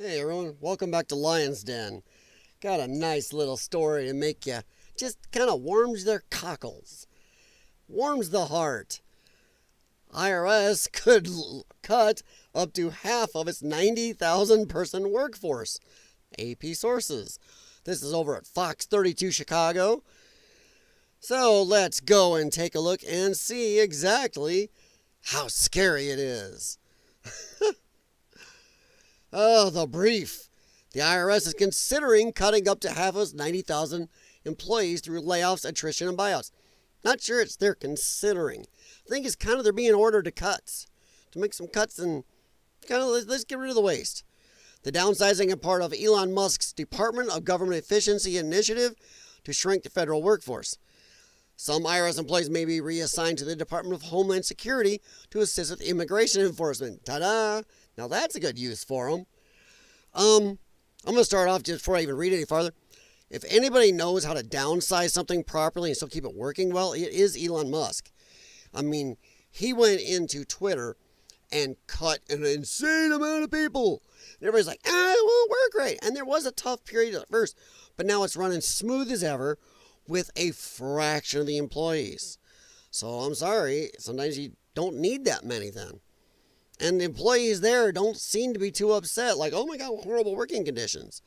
Hey everyone, welcome back to Lion's Den. Got a nice little story to make you just kind of warms their cockles, warms the heart. IRS could cut up to half of its 90,000 person workforce. AP sources. This is over at Fox 32 Chicago. So let's go and take a look and see exactly how scary it is. Oh, the brief. The IRS is considering cutting up to half of its 90,000 employees through layoffs, attrition, and buyouts. Not sure it's they're considering. I think it's kind of they're being ordered to make some cuts and kind of let's get rid of the waste. The downsizing is part of Elon Musk's Department of Government Efficiency initiative to shrink the federal workforce. Some IRS employees may be reassigned to the Department of Homeland Security to assist with immigration enforcement. Ta-da! Now that's a good use for them. I'm going to start off just before I even read any farther. If anybody knows how to downsize something properly and still keep it working well, it is Elon Musk. I mean, he went into Twitter and cut an insane amount of people. And everybody's like, it won't work right. And there was a tough period at first, but now it's running smooth as ever with a fraction of the employees. So I'm sorry, sometimes you don't need that many then. And the employees there don't seem to be too upset, like, oh my God, horrible working conditions.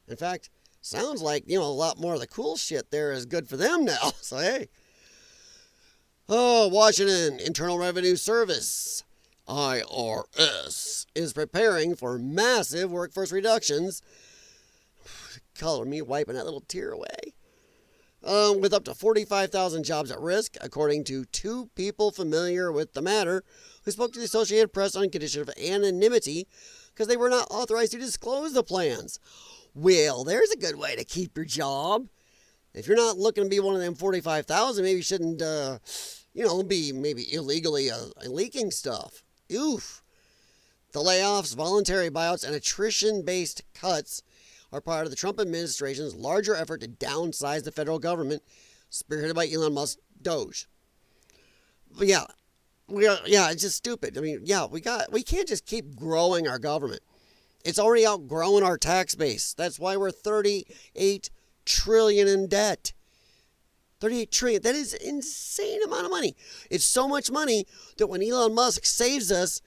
In fact, sounds like, a lot more of the cool shit there is good for them now. So, hey. Oh, Washington Internal Revenue Service, IRS, is preparing for massive workforce reductions. Color me wiping that little tear away. With up to 45,000 jobs at risk, according to two people familiar with the matter who spoke to the Associated Press on condition of anonymity because they were not authorized to disclose the plans. Well, there's a good way to keep your job. If you're not looking to be one of them 45,000, maybe you shouldn't, be maybe illegally leaking stuff. Oof. The layoffs, voluntary buyouts, and attrition-based cuts are part of the Trump administration's larger effort to downsize the federal government, spearheaded by Elon Musk's DOGE. But it's just stupid. I mean, we can't just keep growing our government. It's already outgrown our tax base. That's why we're 38 trillion in debt. 38 trillion. That is an insane amount of money. It's so much money that when Elon Musk saves us,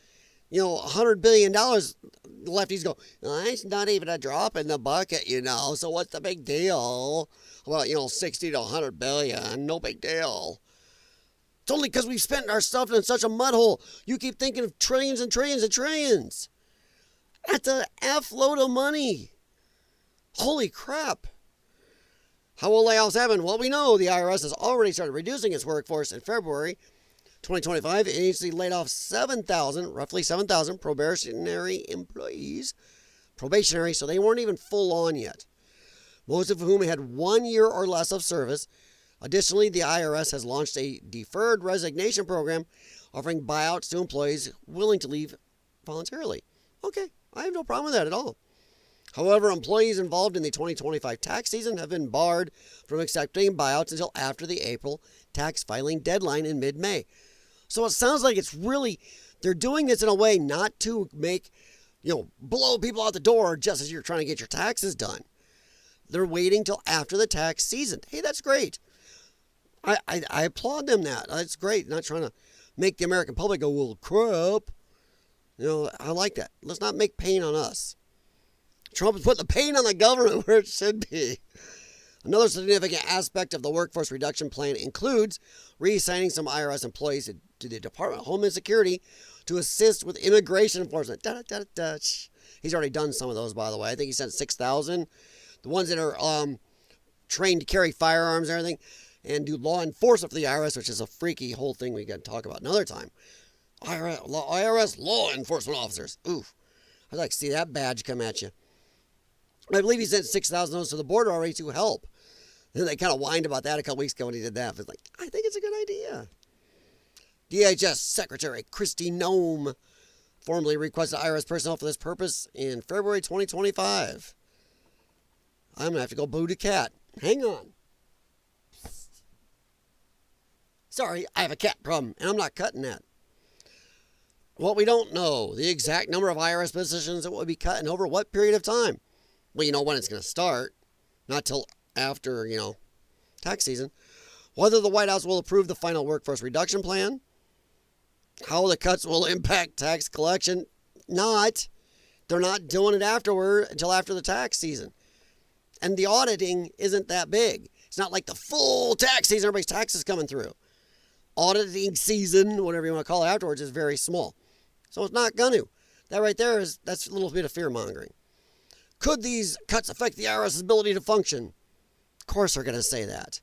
$100 billion, lefties go, it's not even a drop in the bucket, so what's the big deal? Well, 60 to 100 billion, no big deal. It's only because we've spent our stuff in such a mud hole. You keep thinking of trillions and trillions and trillions. That's an F load of money. Holy crap. How will layoffs happen? Well, we know the IRS has already started reducing its workforce in February 2025. It agency laid off roughly 7,000 probationary employees. Probationary, so they weren't even full on yet. Most of whom had 1 year or less of service. Additionally, the IRS has launched a deferred resignation program offering buyouts to employees willing to leave voluntarily. Okay, I have no problem with that at all. However, employees involved in the 2025 tax season have been barred from accepting buyouts until after the April tax filing deadline in mid-May. So it sounds like they're doing this in a way not to make, blow people out the door just as you're trying to get your taxes done. They're waiting till after the tax season. Hey, that's great. I applaud them that. That's great. Not trying to make the American public go, well, crap. I like that. Let's not make pain on us. Trump has put the pain on the government where it should be. Another significant aspect of the workforce reduction plan includes reassigning some IRS employees to the Department of Homeland Security to assist with immigration enforcement. He's already done some of those, by the way. I think he sent 6,000. The ones that are trained to carry firearms and everything and do law enforcement for the IRS, which is a freaky whole thing we got to talk about another time. IRS law enforcement officers. Oof. I'd like to see that badge come at you. I believe he sent 6,000 of those to the border already to help. And they kind of whined about that a couple weeks ago when he did that. It's like, I think it's a good idea. DHS Secretary Kristi Noem formally requested IRS personnel for this purpose in February 2025. I'm going to have to go boo the cat. Hang on. Sorry, I have a cat problem, and I'm not cutting that. Well, we don't know the exact number of IRS positions that will be cut and over what period of time. Well, you know when it's going to start, not till after, tax season. Whether the White House will approve the final workforce reduction plan, how the cuts will impact tax collection, they're not doing it afterward until after the tax season. And the auditing isn't that big. It's not like the full tax season, everybody's taxes coming through. Auditing season, whatever you want to call it afterwards, is very small. So it's not going to. That right there that's a little bit of fear mongering. Could these cuts affect the IRS's ability to function? Of course they're going to say that.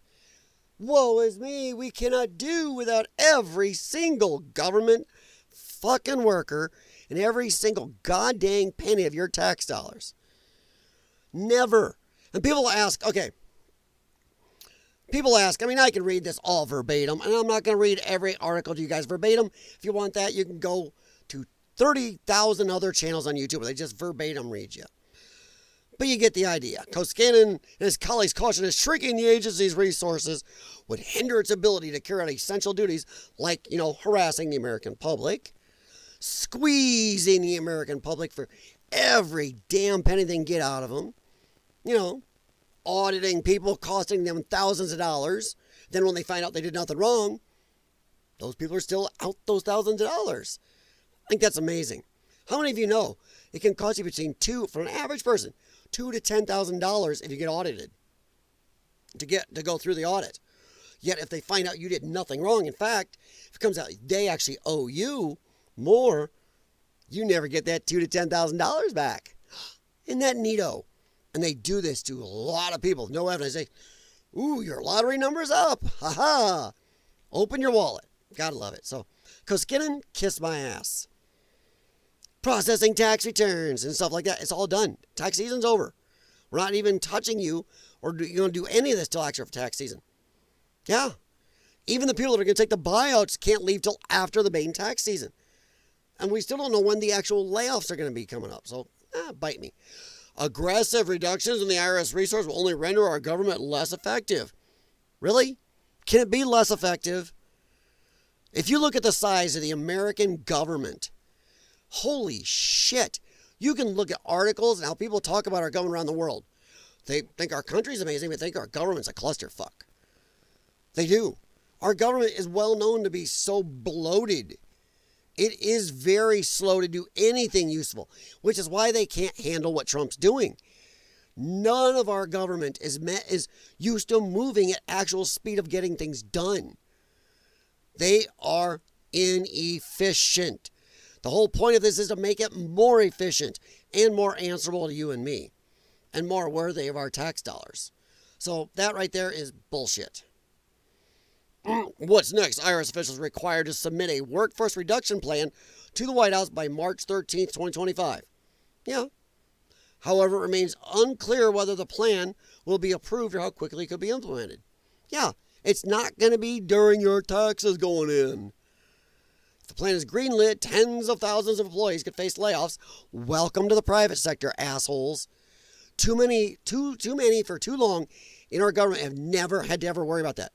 Woe is me, we cannot do without every single government fucking worker and every single goddamn penny of your tax dollars. Never. And people ask, I can read this all verbatim, and I'm not going to read every article to you guys verbatim. If you want that, you can go to 30,000 other channels on YouTube where they just verbatim read you. But you get the idea. Koskinen and his colleagues caution is shrinking the agency's resources would hinder its ability to carry out essential duties like, harassing the American public, squeezing the American public for every damn penny they can get out of them, auditing people, costing them thousands of dollars. Then when they find out they did nothing wrong, those people are still out those thousands of dollars. I think that's amazing. How many of you know it can cost you for an average person, $2,000 to $10,000 if you get audited to go through the audit. Yet if they find out you did nothing wrong, in fact, if it comes out they actually owe you more, you never get that $2,000 to $10,000 back. Isn't that neato? And they do this to a lot of people. No evidence. They say, ooh, your lottery number's up. Ha ha. Open your wallet. Gotta love it. So, Koskinen, kiss my ass. Processing tax returns and stuff like that. It's all done. Tax season's over. We're not even touching you or you're going to do any of this till after tax season. Yeah. Even the people that are going to take the buyouts can't leave till after the main tax season. And we still don't know when the actual layoffs are going to be coming up. So, bite me. Aggressive reductions in the IRS resource will only render our government less effective. Really? Can it be less effective? If you look at the size of the American government, holy shit. You can look at articles and how people talk about our government around the world. They think our country's amazing, but they think our government's a clusterfuck. They do. Our government is well known to be so bloated. It is very slow to do anything useful, which is why they can't handle what Trump's doing. None of our government is used to moving at actual speed of getting things done. They are inefficient. The whole point of this is to make it more efficient and more answerable to you and me and more worthy of our tax dollars. So that right there is bullshit. What's next? IRS officials are required to submit a workforce reduction plan to the White House by March 13th, 2025. Yeah. However, it remains unclear whether the plan will be approved or how quickly it could be implemented. Yeah, it's not going to be during your taxes going in. If the plan is greenlit, tens of thousands of employees could face layoffs. Welcome to the private sector, assholes. Too many for too long in our government have never had to ever worry about that.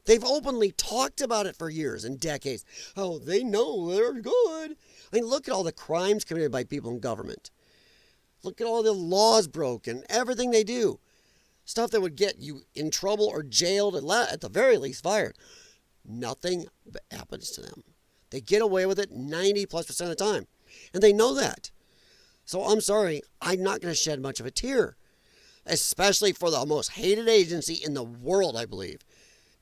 They've openly talked about it for years and decades. Oh, they know they're good. I mean, look at all the crimes committed by people in government. Look at all the laws broken, everything they do. Stuff that would get you in trouble or jailed, at the very least fired. Nothing happens to them. They get away with it 90+% of the time. And they know that. So I'm sorry, I'm not going to shed much of a tear. Especially for the most hated agency in the world, I believe.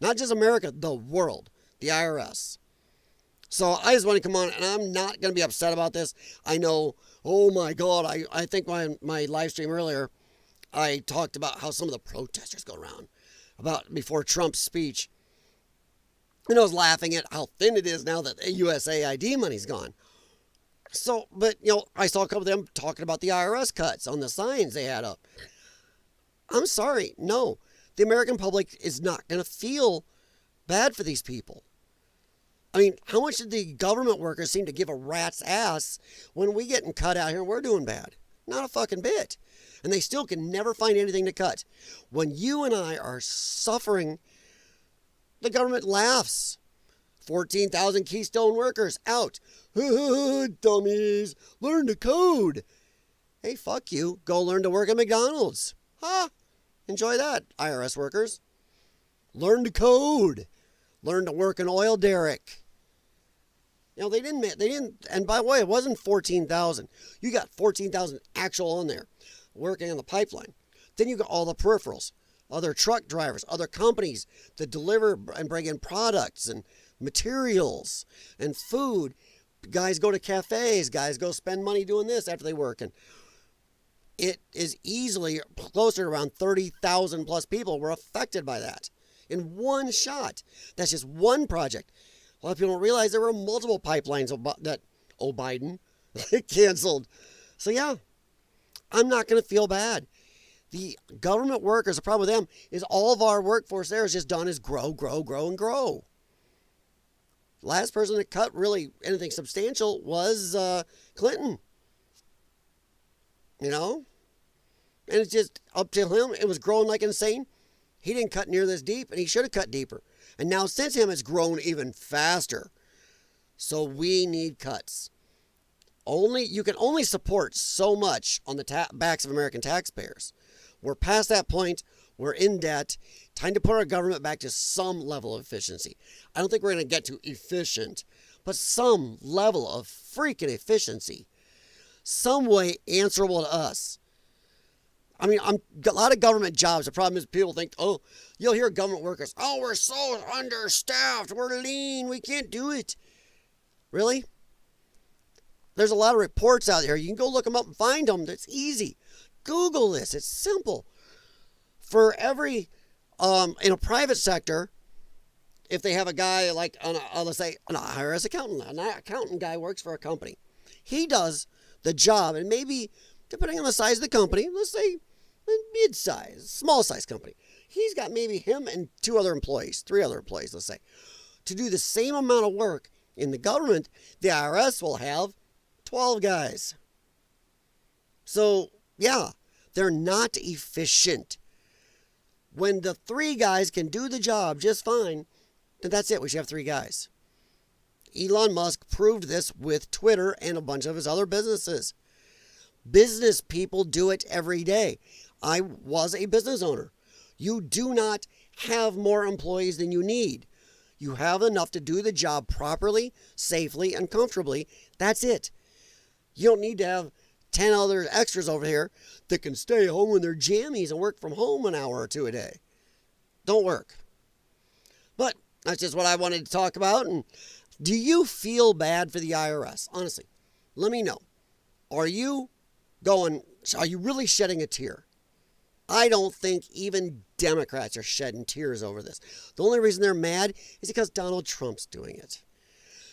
Not just America, the world. The IRS. So I just want to come on, and I'm not going to be upset about this. I know, oh my God, I think my live stream earlier, I talked about how some of the protesters go around about before Trump's speech. And I was laughing at how thin it is now that USAID money's gone. So, but, I saw a couple of them talking about the IRS cuts on the signs they had up. I'm sorry, no. The American public is not going to feel bad for these people. I mean, how much did the government workers seem to give a rat's ass when we getting cut out here and we're doing bad? Not a fucking bit. And they still can never find anything to cut. When you and I are suffering, the government laughs. 14,000 Keystone workers out. Dummies, learn to code. Hey, fuck you. Go learn to work at McDonald's. Huh? Enjoy that, IRS workers. Learn to code. Learn to work an oil derrick. They didn't, and by the way, it wasn't 14,000. You got 14,000 actual on there working on the pipeline. Then you got all the peripherals, other truck drivers, other companies that deliver and bring in products and materials and food. Guys go to cafes, guys go spend money doing this after they work. And it is easily closer to around 30,000 plus people were affected by that in one shot. That's just one project. A lot of people don't realize there were multiple pipelines that Biden canceled. So yeah, I'm not going to feel bad. The government workers, the problem with them is all of our workforce there is just done is grow, grow, grow, and grow. Last person that cut really anything substantial was Clinton. And it's just up to him. It was growing like insane. He didn't cut near this deep, and he should have cut deeper. And now since him, it's grown even faster. So we need cuts. You can only support so much on the backs of American taxpayers. We're past that point. We're in debt. Time to put our government back to some level of efficiency. I don't think we're going to get to efficient, but some level of freaking efficiency. Some way answerable to us. A lot of government jobs. The problem is people think, you'll hear government workers, we're so understaffed, we're lean, we can't do it. Really? There's a lot of reports out there. You can go look them up and find them. It's easy. Google this. It's simple. For every, in a private sector, if they have a guy like, let's say, an IRS accountant, an accountant guy works for a company. He does the job, and maybe, depending on the size of the company, let's say a mid-size, small-size company. He's got maybe him and 3 other employees, let's say, to do the same amount of work. In the government, the IRS will have 12 guys. So, yeah, they're not efficient. When the 3 guys can do the job just fine, then that's it. We should have 3 guys. Elon Musk proved this with Twitter and a bunch of his other businesses. Business people do it every day. I was a business owner. You do not have more employees than you need. You have enough to do the job properly, safely, and comfortably. That's it. You don't need to have 10 other extras over here that can stay home with their jammies and work from home an hour or 2 a day. Don't work. But that's just what I wanted to talk about. And do you feel bad for the IRS? Honestly, let me know. Are you really shedding a tear? I don't think even Democrats are shedding tears over this. The only reason they're mad is because Donald Trump's doing it.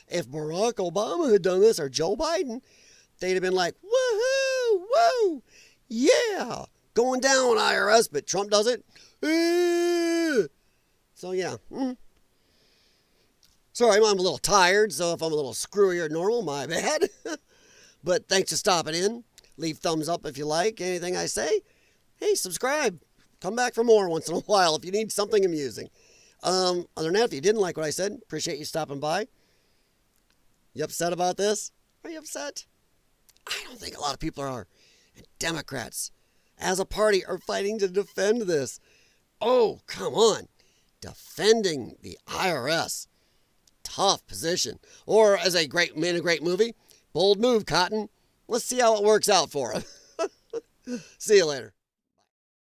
If Barack Obama had done this or Joe Biden, they'd have been like, woohoo, woo, yeah, going down IRS, but Trump does it. So yeah. Sorry, I'm a little tired, so if I'm a little screwier than normal, my bad. But thanks for stopping in. Leave thumbs up if you like anything I say. Hey, subscribe. Come back for more once in a while if you need something amusing. Other than that, if you didn't like what I said, appreciate you stopping by. You upset about this? Are you upset? I don't think a lot of people are. And Democrats, as a party, are fighting to defend this. Oh, come on. Defending the IRS. Tough position. Or, as in a great movie, bold move, Cotton. Let's see how it works out for him. See you later.